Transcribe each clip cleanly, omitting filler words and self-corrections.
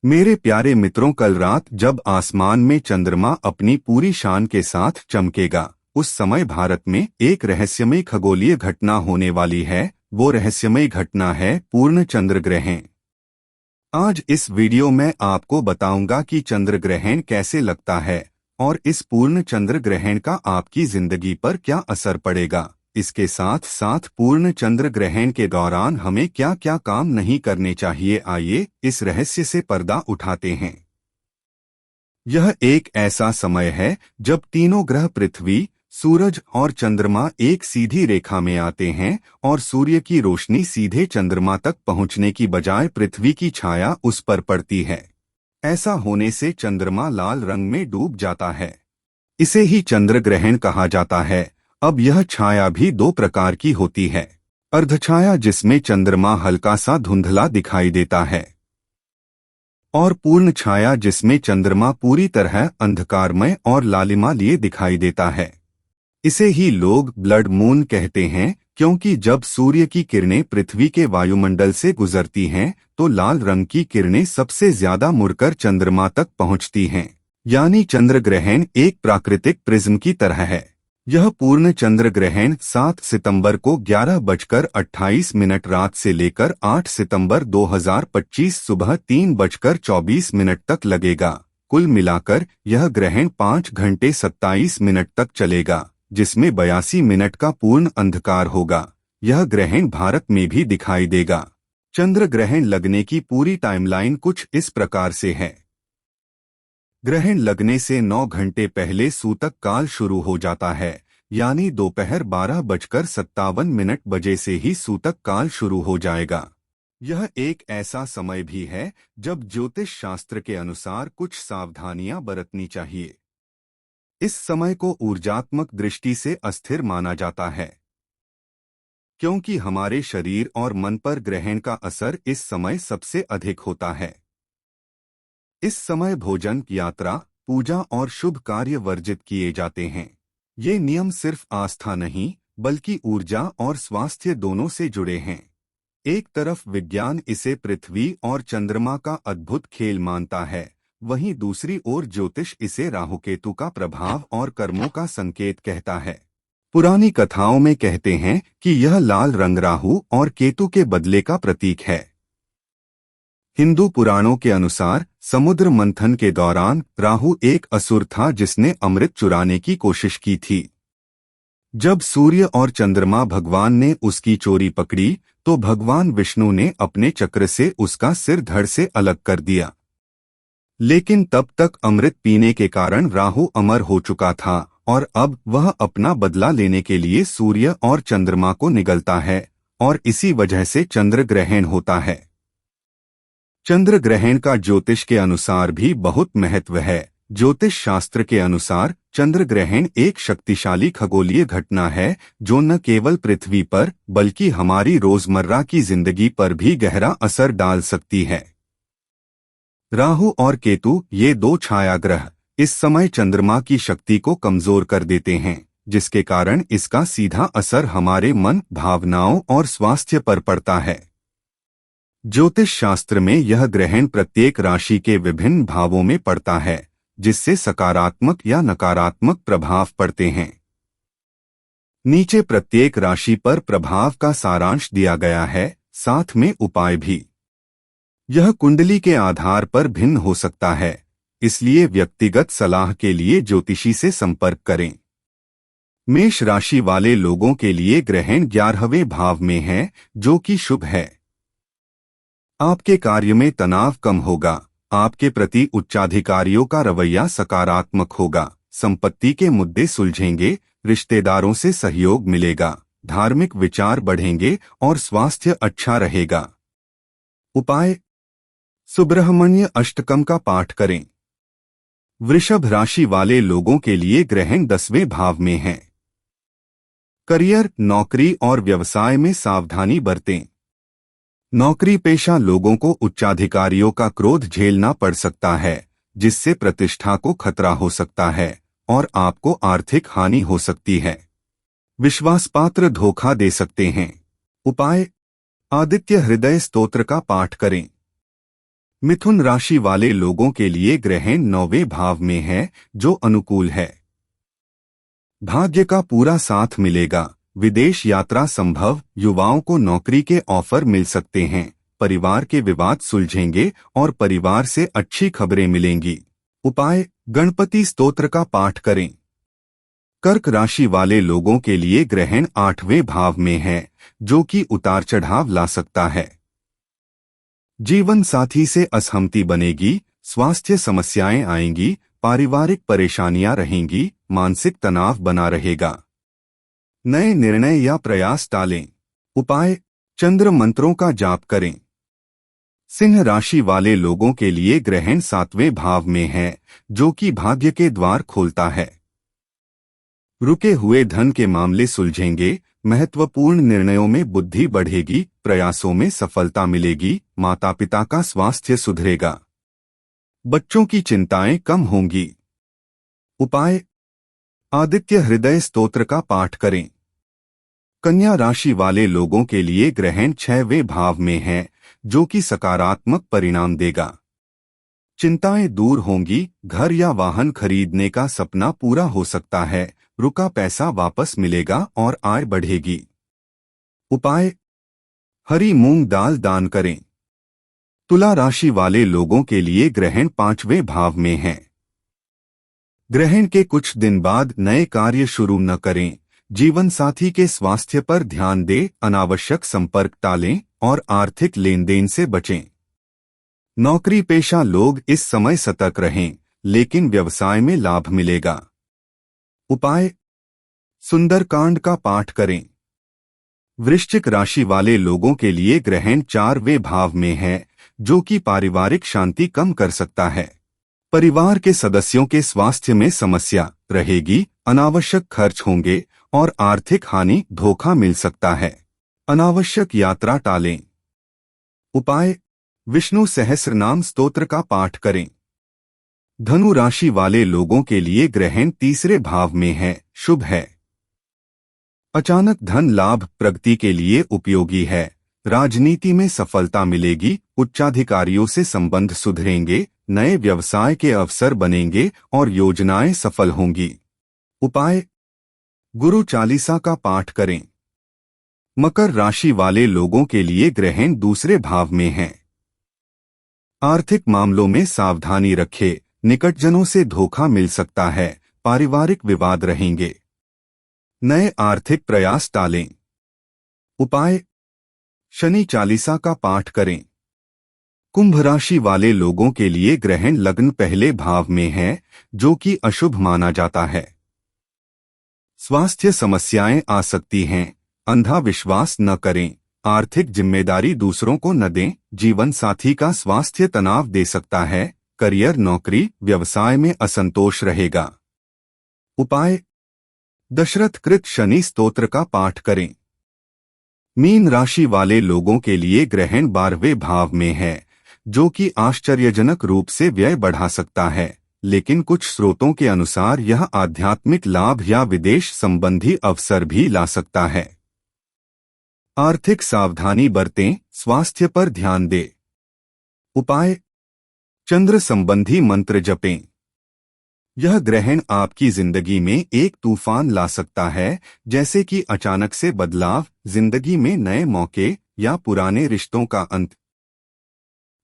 मेरे प्यारे मित्रों, कल रात जब आसमान में चंद्रमा अपनी पूरी शान के साथ चमकेगा, उस समय भारत में एक रहस्यमय खगोलीय घटना होने वाली है। वो रहस्यमय घटना है पूर्ण चंद्र ग्रहण। आज इस वीडियो में आपको बताऊंगा कि चंद्र ग्रहण कैसे लगता है और इस पूर्ण चंद्र ग्रहण का आपकी जिंदगी पर क्या असर पड़ेगा। इसके साथ साथ पूर्ण चंद्र ग्रहण के दौरान हमें क्या क्या काम नहीं करने चाहिए। आइए इस रहस्य से पर्दा उठाते हैं। यह एक ऐसा समय है जब तीनों ग्रह पृथ्वी, सूरज और चंद्रमा एक सीधी रेखा में आते हैं और सूर्य की रोशनी सीधे चंद्रमा तक पहुंचने की बजाय पृथ्वी की छाया उस पर पड़ती है। ऐसा होने से चंद्रमा लाल रंग में डूब जाता है। इसे ही चंद्र ग्रहण कहा जाता है। अब यह छाया भी दो प्रकार की होती है। अर्धछाया, जिसमें चंद्रमा हल्का सा धुंधला दिखाई देता है, और पूर्ण छाया, जिसमें चंद्रमा पूरी तरह अंधकारमय और लालिमा लिए दिखाई देता है। इसे ही लोग ब्लड मून कहते हैं, क्योंकि जब सूर्य की किरणें पृथ्वी के वायुमंडल से गुजरती हैं तो लाल रंग की किरणें सबसे ज्यादा मुड़कर चंद्रमा तक पहुंचती हैं। यानी चंद्र ग्रहण एक प्राकृतिक प्रिज्म की तरह है। यह पूर्ण चंद्र ग्रहण 7 सितंबर को 11:28 रात से लेकर 8 सितंबर 2025 सुबह 3:24 तक लगेगा। कुल मिलाकर यह ग्रहण 5 घंटे 27 मिनट तक चलेगा, जिसमें 82 मिनट का पूर्ण अंधकार होगा। यह ग्रहण भारत में भी दिखाई देगा। चंद्र ग्रहण लगने की पूरी टाइमलाइन कुछ इस प्रकार से है। ग्रहण लगने से 9 घंटे पहले सूतक काल शुरू हो जाता है, यानी दोपहर 12:57 बजे से ही सूतक काल शुरू हो जाएगा। यह एक ऐसा समय भी है जब ज्योतिष शास्त्र के अनुसार कुछ सावधानियां बरतनी चाहिए। इस समय को ऊर्जात्मक दृष्टि से अस्थिर माना जाता है, क्योंकि हमारे शरीर और मन पर ग्रहण का असर इस समय सबसे अधिक होता है। इस समय भोजन, यात्रा, पूजा और शुभ कार्य वर्जित किए जाते हैं। ये नियम सिर्फ आस्था नहीं, बल्कि ऊर्जा और स्वास्थ्य दोनों से जुड़े हैं। एक तरफ विज्ञान इसे पृथ्वी और चंद्रमा का अद्भुत खेल मानता है, वहीं दूसरी ओर ज्योतिष इसे राहु केतु का प्रभाव और कर्मों का संकेत कहता है। पुरानी कथाओं में कहते हैं कि यह लाल रंग राहु और केतु के बदले का प्रतीक है। हिंदू पुराणों के अनुसार समुद्र मंथन के दौरान राहु एक असुर था जिसने अमृत चुराने की कोशिश की थी। जब सूर्य और चंद्रमा भगवान ने उसकी चोरी पकड़ी तो भगवान विष्णु ने अपने चक्र से उसका सिर धड़ से अलग कर दिया। लेकिन तब तक अमृत पीने के कारण राहु अमर हो चुका था और अब वह अपना बदला लेने के लिए सूर्य और चंद्रमा को निगलता है, और इसी वजह से चंद्र ग्रहण होता है। चंद्र ग्रहण का ज्योतिष के अनुसार भी बहुत महत्व है। ज्योतिष शास्त्र के अनुसार चंद्र ग्रहण एक शक्तिशाली खगोलीय घटना है जो न केवल पृथ्वी पर बल्कि हमारी रोजमर्रा की जिंदगी पर भी गहरा असर डाल सकती है। राहु और केतु, ये दो छाया ग्रह, इस समय चंद्रमा की शक्ति को कमजोर कर देते हैं, जिसके कारण इसका सीधा असर हमारे मन, भावनाओं और स्वास्थ्य पर पड़ता है। ज्योतिष शास्त्र में यह ग्रहण प्रत्येक राशि के विभिन्न भावों में पड़ता है, जिससे सकारात्मक या नकारात्मक प्रभाव पड़ते हैं। नीचे प्रत्येक राशि पर प्रभाव का सारांश दिया गया है, साथ में उपाय भी। यह कुंडली के आधार पर भिन्न हो सकता है, इसलिए व्यक्तिगत सलाह के लिए ज्योतिषी से संपर्क करें। मेष राशि वाले लोगों के लिए ग्रहण 11वें भाव में है, जो कि शुभ है। आपके कार्य में तनाव कम होगा। आपके प्रति उच्चाधिकारियों का रवैया सकारात्मक होगा। संपत्ति के मुद्दे सुलझेंगे, रिश्तेदारों से सहयोग मिलेगा, धार्मिक विचार बढ़ेंगे और स्वास्थ्य अच्छा रहेगा। उपाय: सुब्रह्मण्य अष्टकम का पाठ करें। वृषभ राशि वाले लोगों के लिए ग्रहण 10वें भाव में है। करियर, नौकरी और व्यवसाय में सावधानी बरतें। नौकरी पेशा लोगों को उच्चाधिकारियों का क्रोध झेलना पड़ सकता है, जिससे प्रतिष्ठा को खतरा हो सकता है और आपको आर्थिक हानि हो सकती है। विश्वासपात्र धोखा दे सकते हैं। उपाय: आदित्य हृदय स्तोत्र का पाठ करें। मिथुन राशि वाले लोगों के लिए ग्रहण 9वें भाव में है, जो अनुकूल है। भाग्य का पूरा साथ मिलेगा। विदेश यात्रा संभव। युवाओं को नौकरी के ऑफर मिल सकते हैं। परिवार के विवाद सुलझेंगे और परिवार से अच्छी खबरें मिलेंगी। उपाय: गणपति स्तोत्र का पाठ करें। कर्क राशि वाले लोगों के लिए ग्रहण 8वें भाव में है, जो कि उतार चढ़ाव ला सकता है। जीवन साथी से असहमति बनेगी। स्वास्थ्य समस्याएं आएंगी। पारिवारिक परेशानियां रहेंगी। मानसिक तनाव बना रहेगा। नए निर्णय या प्रयास टालें। उपाय: चंद्र मंत्रों का जाप करें। सिंह राशि वाले लोगों के लिए ग्रहण 7वें भाव में है, जो कि भाग्य के द्वार खोलता है। रुके हुए धन के मामले सुलझेंगे। महत्वपूर्ण निर्णयों में बुद्धि बढ़ेगी। प्रयासों में सफलता मिलेगी। माता पिता का स्वास्थ्य सुधरेगा। बच्चों की चिंताएं कम होंगी। उपाय: आदित्य हृदय स्तोत्र का पाठ करें। कन्या राशि वाले लोगों के लिए ग्रहण 6वें भाव में है, जो कि सकारात्मक परिणाम देगा। चिंताएं दूर होंगी। घर या वाहन खरीदने का सपना पूरा हो सकता है। रुका पैसा वापस मिलेगा और आय बढ़ेगी। उपाय: हरी मूंग दाल दान करें। तुला राशि वाले लोगों के लिए ग्रहण 5वें भाव में है। ग्रहण के कुछ दिन बाद नए कार्य शुरू न करें। जीवन साथी के स्वास्थ्य पर ध्यान दें। अनावश्यक संपर्क टालें और आर्थिक लेन देन से बचें। नौकरी पेशा लोग इस समय सतर्क रहें, लेकिन व्यवसाय में लाभ मिलेगा। उपाय: सुंदरकांड का पाठ करें। वृश्चिक राशि वाले लोगों के लिए ग्रहण 4वें भाव में है, जो कि पारिवारिक शांति कम कर सकता है। परिवार के सदस्यों के स्वास्थ्य में समस्या रहेगी। अनावश्यक खर्च होंगे और आर्थिक हानि धोखा मिल सकता है। अनावश्यक यात्रा टालें। उपाय: विष्णु सहस्रनाम स्तोत्र का पाठ करें। धनु राशि वाले लोगों के लिए ग्रहण 3रे भाव में है, शुभ है। अचानक धन लाभ प्रगति के लिए उपयोगी है। राजनीति में सफलता मिलेगी। उच्चाधिकारियों से संबंध सुधरेंगे। नए व्यवसाय के अवसर बनेंगे और योजनाएं सफल होंगी। उपाय: गुरु चालीसा का पाठ करें। मकर राशि वाले लोगों के लिए ग्रहण 2रे भाव में है। आर्थिक मामलों में सावधानी रखें। निकटजनों से धोखा मिल सकता है। पारिवारिक विवाद रहेंगे। नए आर्थिक प्रयास टालें। उपाय: शनि चालीसा का पाठ करें। कुंभ राशि वाले लोगों के लिए ग्रहण लग्न पहले भाव में है, जो कि अशुभ माना जाता है। स्वास्थ्य समस्याएं आ सकती हैं। अंधा विश्वास न करें। आर्थिक जिम्मेदारी दूसरों को न दें। जीवन साथी का स्वास्थ्य तनाव दे सकता है। करियर नौकरी व्यवसाय में असंतोष रहेगा। उपाय: दशरथ कृत शनि स्तोत्र का पाठ करें। मीन राशि वाले लोगों के लिए ग्रहण 12वें भाव में है, जो कि आश्चर्यजनक रूप से व्यय बढ़ा सकता है, लेकिन कुछ स्रोतों के अनुसार यह आध्यात्मिक लाभ या विदेश संबंधी अवसर भी ला सकता है। आर्थिक सावधानी बरतें। स्वास्थ्य पर ध्यान दें। उपाय: चंद्र संबंधी मंत्र जपें। यह ग्रहण आपकी जिंदगी में एक तूफान ला सकता है, जैसे कि अचानक से बदलाव, जिंदगी में नए मौके या पुराने रिश्तों का अंत।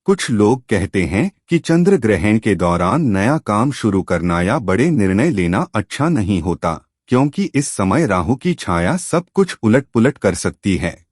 कुछ लोग कहते हैं कि चंद्र ग्रहण के दौरान नया काम शुरू करना या बड़े निर्णय लेना अच्छा नहीं होता, क्योंकि इस समय राहु की छाया सब कुछ उलट-पुलट कर सकती है।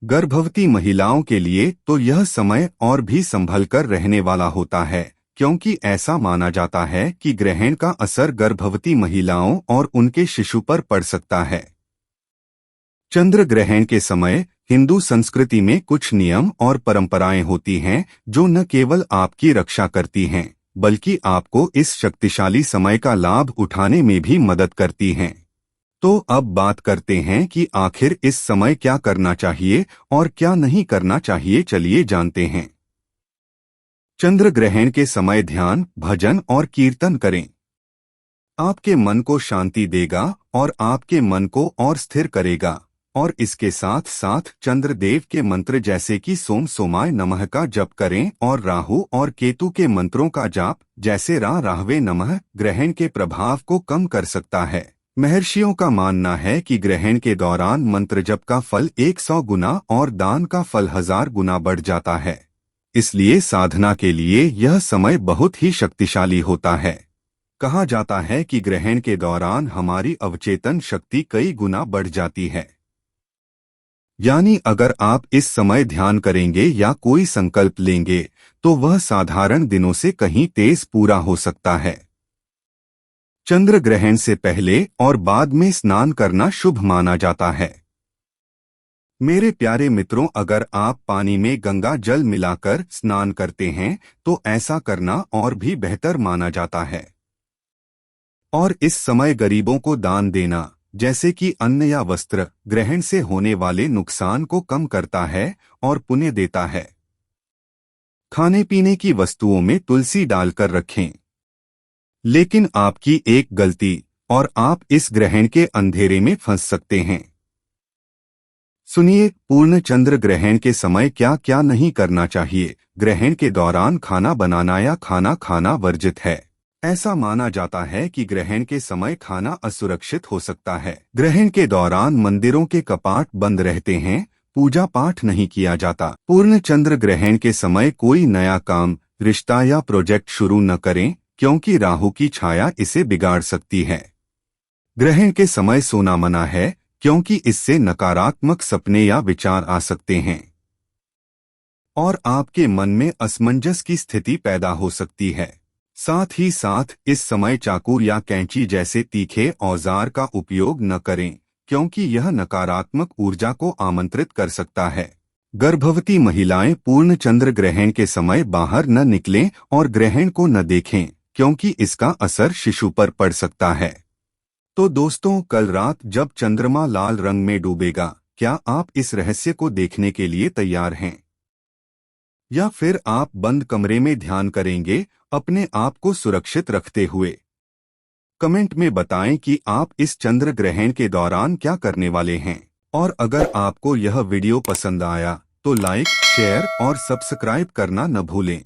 गर्भवती महिलाओं के लिए तो यह समय और भी संभल कर रहने वाला होता है, क्योंकि ऐसा माना जाता है कि ग्रहण का असर गर्भवती महिलाओं और उनके शिशु पर पड़ सकता है। चंद्र ग्रहण के समय हिंदू संस्कृति में कुछ नियम और परंपराएं होती हैं, जो न केवल आपकी रक्षा करती हैं, बल्कि आपको इस शक्तिशाली समय का लाभ उठाने में भी मदद करती हैं। तो अब बात करते हैं कि आखिर इस समय क्या करना चाहिए और क्या नहीं करना चाहिए। चलिए जानते हैं। चंद्र ग्रहण के समय ध्यान, भजन और कीर्तन करें। आपके मन को शांति देगा और आपके मन को और स्थिर करेगा। और इसके साथ साथ चंद्रदेव के मंत्र जैसे कि सोम सोमाय नमः का जप करें और राहु और केतु के मंत्रों का जाप जैसे राहवे नमः ग्रहण के प्रभाव को कम कर सकता है। महर्षियों का मानना है कि ग्रहण के दौरान मंत्र जप का फल 100 गुना और दान का फल 1000 गुना बढ़ जाता है। इसलिए साधना के लिए यह समय बहुत ही शक्तिशाली होता है। कहा जाता है कि ग्रहण के दौरान हमारी अवचेतन शक्ति कई गुना बढ़ जाती है। यानी अगर आप इस समय ध्यान करेंगे या कोई संकल्प लेंगे तो वह साधारण दिनों से कहीं तेज पूरा हो सकता है। चंद्र ग्रहण से पहले और बाद में स्नान करना शुभ माना जाता है। मेरे प्यारे मित्रों, अगर आप पानी में गंगा जल मिलाकर स्नान करते हैं तो ऐसा करना और भी बेहतर माना जाता है। और इस समय गरीबों को दान देना जैसे कि अन्न या वस्त्र ग्रहण से होने वाले नुकसान को कम करता है और पुण्य देता है। खाने पीने की वस्तुओं में तुलसी डालकर रखें। लेकिन आपकी एक गलती और आप इस ग्रहण के अंधेरे में फंस सकते हैं। सुनिए, पूर्ण चंद्र ग्रहण के समय क्या क्या नहीं करना चाहिए। ग्रहण के दौरान खाना बनाना या खाना खाना वर्जित है। ऐसा माना जाता है कि ग्रहण के समय खाना असुरक्षित हो सकता है। ग्रहण के दौरान मंदिरों के कपाट बंद रहते हैं, पूजा पाठ नहीं किया जाता। पूर्ण चंद्र ग्रहण के समय कोई नया काम, रिश्ता या प्रोजेक्ट शुरू न करें क्योंकि राहु की छाया इसे बिगाड़ सकती है। ग्रहण के समय सोना मना है क्योंकि इससे नकारात्मक सपने या विचार आ सकते हैं और आपके मन में असमंजस की स्थिति पैदा हो सकती है। साथ ही साथ इस समय चाकू या कैंची जैसे तीखे औजार का उपयोग न करें क्योंकि यह नकारात्मक ऊर्जा को आमंत्रित कर सकता है। गर्भवती महिलाएं पूर्ण चंद्र ग्रहण के समय बाहर न निकलें और ग्रहण को न देखें क्योंकि इसका असर शिशु पर पड़ सकता है। तो दोस्तों, कल रात जब चंद्रमा लाल रंग में डूबेगा, क्या आप इस रहस्य को देखने के लिए तैयार हैं? या फिर आप बंद कमरे में ध्यान करेंगे अपने आप को सुरक्षित रखते हुए? कमेंट में बताएं कि आप इस चंद्र ग्रहण के दौरान क्या करने वाले हैं। और अगर आपको यह वीडियो पसंद आया तो लाइक, शेयर और सब्सक्राइब करना न भूलें।